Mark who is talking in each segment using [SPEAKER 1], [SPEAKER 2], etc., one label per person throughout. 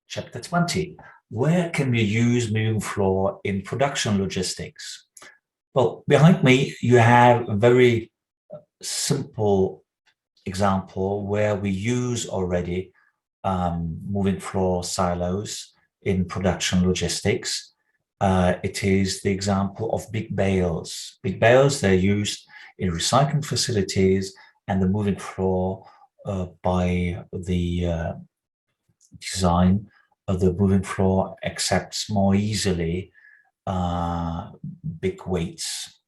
[SPEAKER 1] Chapter 20. Where can we use moving floor in production logistics? Well, behind me, you have a very simple example where we use already moving floor silos in production logistics. It is the example of big bales. Big bales, they're used in recycling facilities, and the moving floor by the design of the moving floor accepts more easily big weights.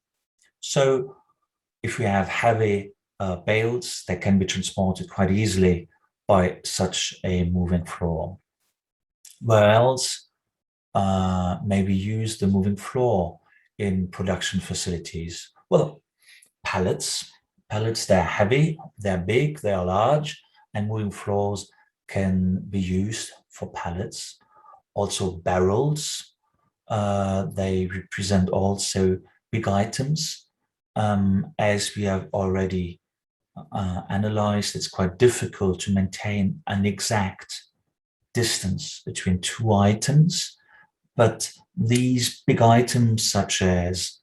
[SPEAKER 1] So if we have heavy bales, that can be transported quite easily by such a moving floor. Where else maybe use the moving floor in production facilities? Well, pallets. Pallets, they're heavy, they're big, they're large, and moving floors can be used for pallets. Also barrels, they represent also big items. As we have already analyzed, it's quite difficult to maintain an exact distance between two items, but these big items such as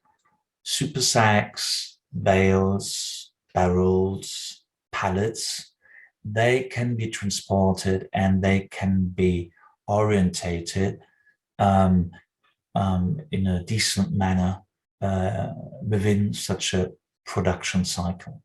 [SPEAKER 1] super sacks, bales, barrels, pallets, they can be transported and they can be orientated in a decent manner within such a production cycle.